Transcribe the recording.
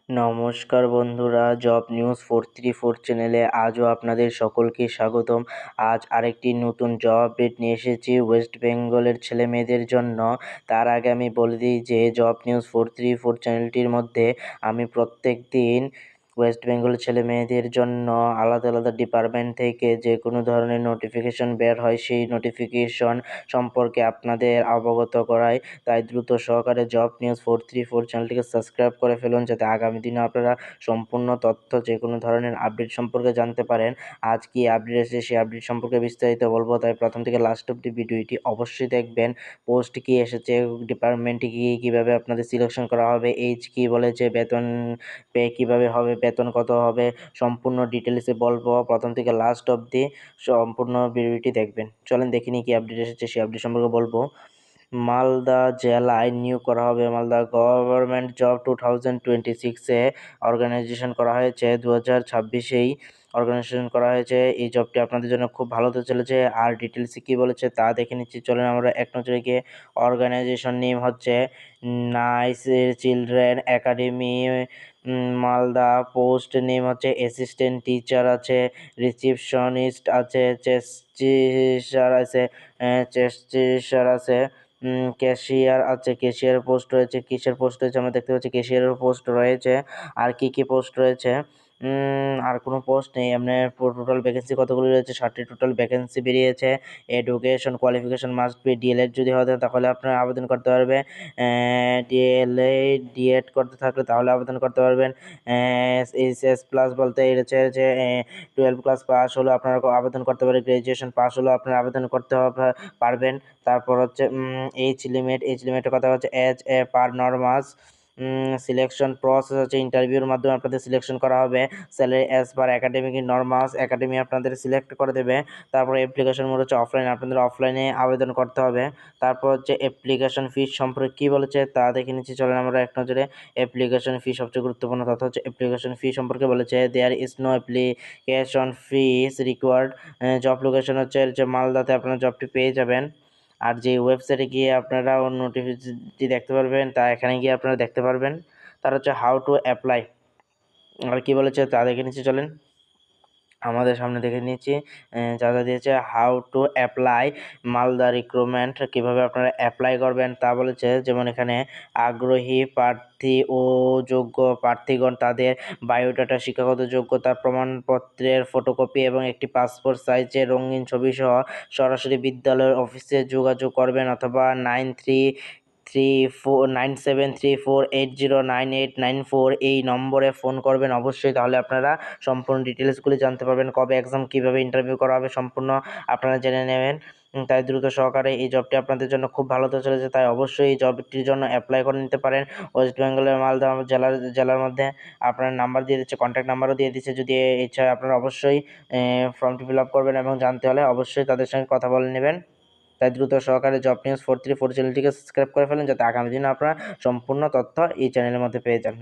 নমস্কার বন্ধুরা, job news 434 চ্যানেলে আজও আপনাদের সকলকে স্বাগতম। আজ আরেকটি নতুন জব আপডেট নিয়ে এসেছি ওয়েস্ট বেঙ্গলের ছেলে মেয়েদের জন্য। তার আগে আমি বলে দিই যে জব নিউজ 434 চ্যানেলটির মধ্যে আমি প্রত্যেক দিন ওয়েস্ট বেঙ্গলের ছেলে মেয়েদের জন্য আলাদা আলাদা ডিপার্টমেন্ট থেকে যে কোনো ধরনের নোটিফিকেশন বের হয়, সেই নোটিফিকেশন সম্পর্কে আপনাদের অবগত করাই। তাই দ্রুত সহকারে জব নিউজ 434 চ্যানেলটিকে সাবস্ক্রাইব করে ফেলুন, যাতে আগামী দিনে আপনারা সম্পূর্ণ তথ্য যে কোনো ধরনের আপডেট সম্পর্কে জানতে পারেন। আজ কি আপডেট এসেছে সেই আপডেট সম্পর্কে বিস্তারিত বলবো, তাই প্রথম থেকে লাস্ট অব্দি ভিডিওটি অবশ্যই দেখবেন। পোস্ট কি এসেছে, ডিপার্টমেন্টে কীভাবে আপনাদের সিলেকশন করা হবে, এইজ কি বলেছে, বেতন পে কীভাবে হবে, বেতন কত হবে, সম্পূর্ণ ডিটেলসে বলবো। প্রথম থেকে লাস্ট অব্দি সম্পূর্ণ ভিডিওটি দেখবেন। চলেন দেখিনি কি আপডেট এসেছে, সেই আপডেট সম্পর্কে বলবো। মালদা জেলায় নিয়োগ করা হবে। মালদা গভর্নমেন্ট জব 2026-এ অর্গানাইজেশন করা হয়েছে, 2026-এই অর্গানাইজেশন করা হয়েছে। এই জবটি আপনাদের জন্য খুব ভালো হতে চলেছে। আর ডিটেলসে কী বলেছে তা দেখে নিচ্ছি, চলেন আমরা এক নজরে গিয়ে। অর্গানাইজেশন নেম হচ্ছে nice children academy Malda. Post name হচ্ছে অ্যাসিস্ট্যান্ট টিচার আছে, রিসিপশনিস্ট আছে, চেস্টিসার আছে, ক্যাশিয়ার আছে। ক্যাশিয়ার পোস্ট রয়েছে। কিসের পোস্ট রয়েছে আমরা দেখতে পাচ্ছি, ক্যাশিয়ারের পোস্ট রয়েছে। আর কি পোস্ট রয়েছে, আর কোনো পোস্ট নেই। আপনার টোটাল ভ্যাকেন্সি কতগুলি রয়েছে, 60টি টোটাল ভ্যাকেন্সি বেরিয়েছে। Education qualification must be DElEd যদি হয় তাহলে আপনারা আবেদন করতে পারবে। ডিএড করতে থাকলে তাহলে আবেদন করতে পারবেন। এইচএস প্লাস বলতে এটা হচ্ছে যে 12 ক্লাস পাস হলে আপনারা আবেদন করতে পারেন। গ্র্যাজুয়েশন পাস হলেও আপনারা আবেদন করতে পারবেন। তারপর হচ্ছে এইজ লিমিটের কথা হচ্ছে as a per নর্মাস। Selection process হচ্ছে ইন্টারভিউর মাধ্যমে আপনাদের সিলেকশন করা হবে। Salary as per academic নর্মাস, academy আপনাদের সিলেক্ট করে দেবে। তারপর অ্যাপ্লিকেশন মোড হচ্ছে অফলাইন, আপনাদের অফলাইনে আবেদন করতে হবে। তারপর হচ্ছে অ্যাপ্লিকেশন ফিস সম্পর্কে কী বলেছে তা দেখে নিচ্ছি, চলেন আমরা এক নজরে। অ্যাপ্লিকেশন ফি সবচেয়ে গুরুত্বপূর্ণ তথ্য হচ্ছে অ্যাপ্লিকেশন ফি সম্পর্কে বলেছে। There is no application fees required. Job location হচ্ছে যে মালদাতে আপনারা জবটি পেয়ে যাবেন। আর যে ওয়েবসাইটে গিয়ে আপনারা নোটিফিকেশনটি দেখতে পারবেন, তা এখানে গিয়ে আপনারা দেখতে পারবেন। তার হচ্ছে হাউ টু অ্যাপ্লাই, আর কি বলেছে তা দেখে নিচ্ছি, চলেন আমাদের সামনে দেখে নিচ্ছি। যা দিয়েছে how to apply Malda recruitment, কীভাবে আপনারা অ্যাপ্লাই করবেন তা বলেছে। যেমন এখানে আগ্রহী প্রার্থী ও যোগ্য প্রার্থীগণ তাদের বায়োডাটা, শিক্ষাগত যোগ্যতা প্রমাণপত্রের ফটোকপি এবং একটি পাসপোর্ট সাইজের রঙিন ছবি সহ সরাসরি বিদ্যালয়ের অফিসে যোগাযোগ করবেন, অথবা 9734809894 এই নম্বরে ফোন করবেন অবশ্যই। তাহলে আপনারা সম্পূর্ণ ডিটেলসগুলি জানতে পারবেন, কবে এক্সাম, কীভাবে ইন্টারভিউ করা হবে, সম্পূর্ণ আপনারা জেনে নেবেন। তাই দ্রুত সহকারে এই জবটি আপনাদের জন্য খুব ভালো হতে চলেছে, তাই অবশ্যই এই জবটির জন্য অ্যাপ্লাই করে নিতে পারেন। ওয়েস্ট বেঙ্গলের মালদা জেলার মধ্যে আপনার নাম্বার দিয়ে দিচ্ছে, কন্ট্যাক্ট নাম্বারও দিয়ে দিচ্ছে। যদি ইচ্ছা আপনারা অবশ্যই ফর্মটি ফিল আপ করবেন, এবং জানতে হলে অবশ্যই তাদের সঙ্গে কথা বলে নেবেন। তাই দ্রুত সহকারে জব নিউজ 434 চ্যানেলটিকে সাবস্ক্রাইব করে ফেলেন, যাতে আগামী দিনে আপনারা সম্পূর্ণ তথ্য এই চ্যানেলের মধ্যে পেয়ে যান।